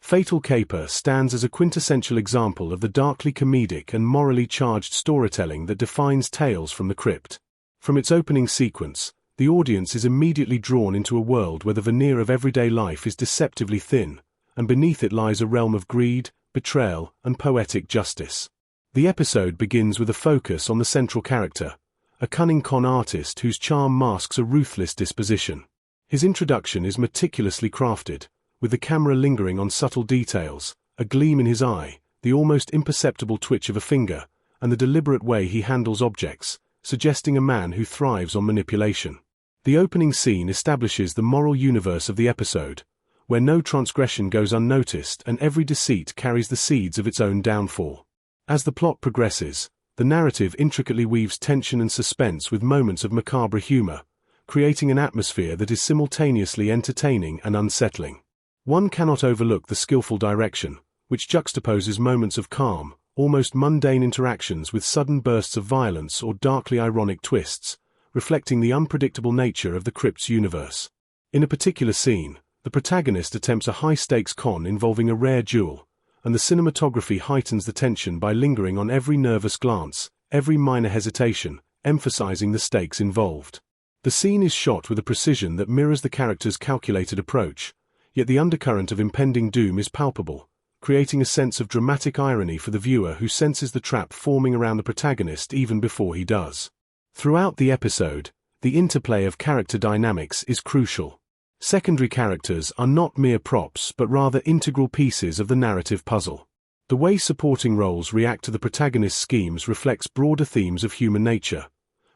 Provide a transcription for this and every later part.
Fatal Caper stands as a quintessential example of the darkly comedic and morally charged storytelling that defines Tales from the Crypt. From its opening sequence, the audience is immediately drawn into a world where the veneer of everyday life is deceptively thin, and beneath it lies a realm of greed, betrayal, and poetic justice. The episode begins with a focus on the central character, a cunning con artist whose charm masks a ruthless disposition. His introduction is meticulously crafted, with the camera lingering on subtle details, a gleam in his eye, the almost imperceptible twitch of a finger, and the deliberate way he handles objects, suggesting a man who thrives on manipulation. The opening scene establishes the moral universe of the episode, where no transgression goes unnoticed and every deceit carries the seeds of its own downfall. As the plot progresses, the narrative intricately weaves tension and suspense with moments of macabre humor, creating an atmosphere that is simultaneously entertaining and unsettling. One cannot overlook the skillful direction, which juxtaposes moments of calm, almost mundane interactions with sudden bursts of violence or darkly ironic twists, reflecting the unpredictable nature of the Crypt's universe. In a particular scene, the protagonist attempts a high-stakes con involving a rare jewel, and the cinematography heightens the tension by lingering on every nervous glance, every minor hesitation, emphasizing the stakes involved. The scene is shot with a precision that mirrors the character's calculated approach, yet the undercurrent of impending doom is palpable, creating a sense of dramatic irony for the viewer who senses the trap forming around the protagonist even before he does. Throughout the episode, the interplay of character dynamics is crucial. Secondary characters are not mere props but rather integral pieces of the narrative puzzle. The way supporting roles react to the protagonist's schemes reflects broader themes of human nature,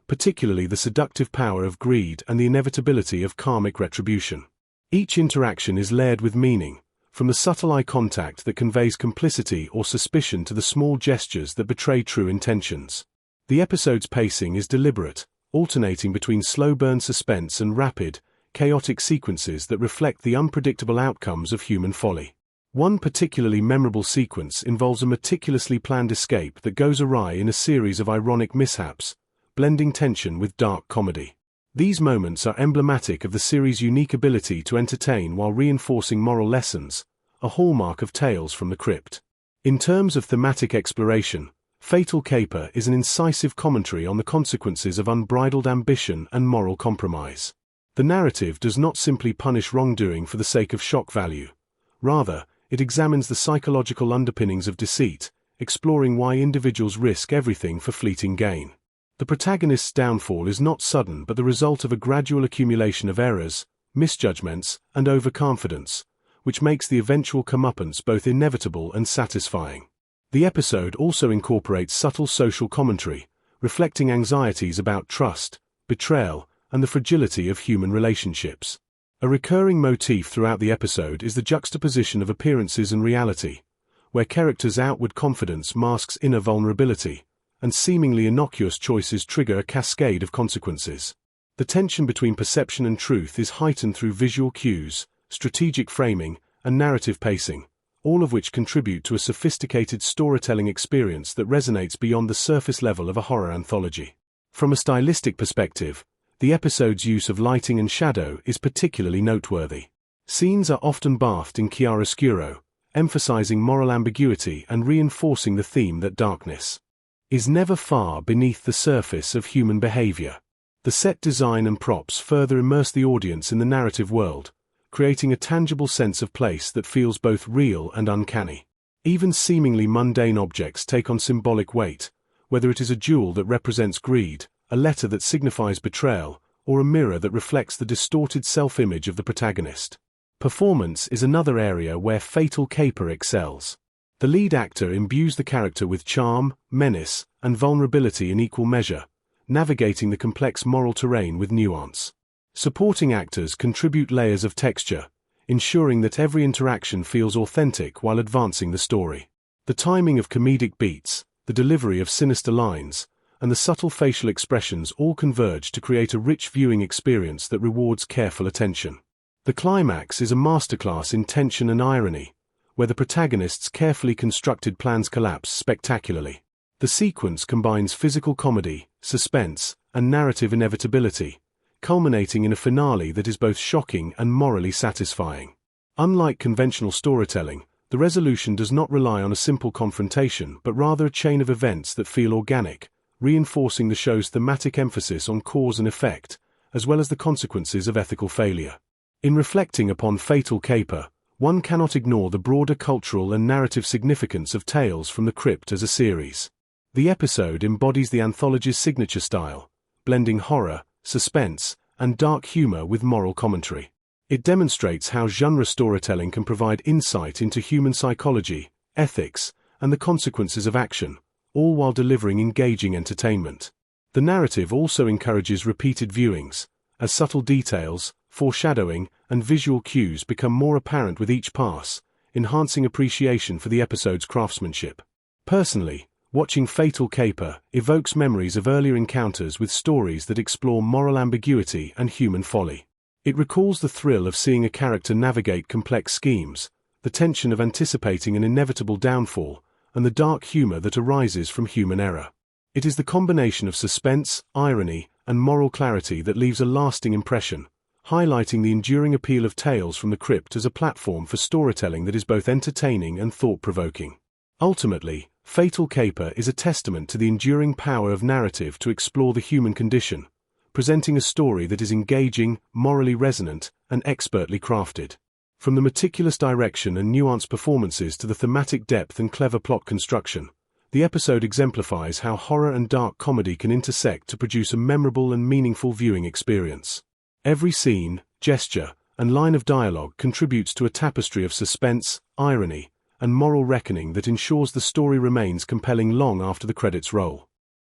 particularly the seductive power of greed and the inevitability of karmic retribution. Each interaction is layered with meaning, from the subtle eye contact that conveys complicity or suspicion to the small gestures that betray true intentions. The episode's pacing is deliberate, alternating between slow-burn suspense and rapid, chaotic sequences that reflect the unpredictable outcomes of human folly. One particularly memorable sequence involves a meticulously planned escape that goes awry in a series of ironic mishaps, blending tension with dark comedy. These moments are emblematic of the series' unique ability to entertain while reinforcing moral lessons, a hallmark of Tales from the Crypt. In terms of thematic exploration, Fatal Caper is an incisive commentary on the consequences of unbridled ambition and moral compromise. The narrative does not simply punish wrongdoing for the sake of shock value. Rather, it examines the psychological underpinnings of deceit, exploring why individuals risk everything for fleeting gain. The protagonist's downfall is not sudden but the result of a gradual accumulation of errors, misjudgments, and overconfidence, which makes the eventual comeuppance both inevitable and satisfying. The episode also incorporates subtle social commentary, reflecting anxieties about trust, betrayal, and the fragility of human relationships. A recurring motif throughout the episode is the juxtaposition of appearances and reality, where characters' outward confidence masks inner vulnerability, and seemingly innocuous choices trigger a cascade of consequences. The tension between perception and truth is heightened through visual cues, strategic framing, and narrative pacing, all of which contribute to a sophisticated storytelling experience that resonates beyond the surface level of a horror anthology. From a stylistic perspective, the episode's use of lighting and shadow is particularly noteworthy. Scenes are often bathed in chiaroscuro, emphasizing moral ambiguity and reinforcing the theme that darkness is never far beneath the surface of human behavior. The set design and props further immerse the audience in the narrative world, creating a tangible sense of place that feels both real and uncanny. Even seemingly mundane objects take on symbolic weight, whether it is a jewel that represents greed, a letter that signifies betrayal, or a mirror that reflects the distorted self-image of the protagonist. Performance is another area where Fatal Caper excels. The lead actor imbues the character with charm, menace, and vulnerability in equal measure, navigating the complex moral terrain with nuance. Supporting actors contribute layers of texture, ensuring that every interaction feels authentic while advancing the story. The timing of comedic beats, the delivery of sinister lines, and the subtle facial expressions all converge to create a rich viewing experience that rewards careful attention. The climax is a masterclass in tension and irony, where the protagonist's carefully constructed plans collapse spectacularly. The sequence combines physical comedy, suspense, and narrative inevitability, culminating in a finale that is both shocking and morally satisfying. Unlike conventional storytelling, The resolution does not rely on a simple confrontation but rather a chain of events that feel organic, reinforcing the show's thematic emphasis on cause and effect, as well as the consequences of ethical failure. In reflecting upon Fatal Caper, one cannot ignore the broader cultural and narrative significance of Tales from the Crypt as a series. The episode embodies the anthology's signature style, blending horror, suspense, and dark humor with moral commentary. It demonstrates how genre storytelling can provide insight into human psychology, ethics, and the consequences of action, all while delivering engaging entertainment. The narrative also encourages repeated viewings, as subtle details, foreshadowing, and visual cues become more apparent with each pass, enhancing appreciation for the episode's craftsmanship. Personally, watching Fatal Caper evokes memories of earlier encounters with stories that explore moral ambiguity and human folly. It recalls the thrill of seeing a character navigate complex schemes, the tension of anticipating an inevitable downfall, and the dark humor that arises from human error. It is the combination of suspense, irony, and moral clarity that leaves a lasting impression, highlighting the enduring appeal of Tales from the Crypt as a platform for storytelling that is both entertaining and thought-provoking. Ultimately, Fatal Caper is a testament to the enduring power of narrative to explore the human condition, presenting a story that is engaging, morally resonant, and expertly crafted. From the meticulous direction and nuanced performances to the thematic depth and clever plot construction, the episode exemplifies how horror and dark comedy can intersect to produce a memorable and meaningful viewing experience. Every scene, gesture, and line of dialogue contributes to a tapestry of suspense, irony, and moral reckoning that ensures the story remains compelling long after the credits roll.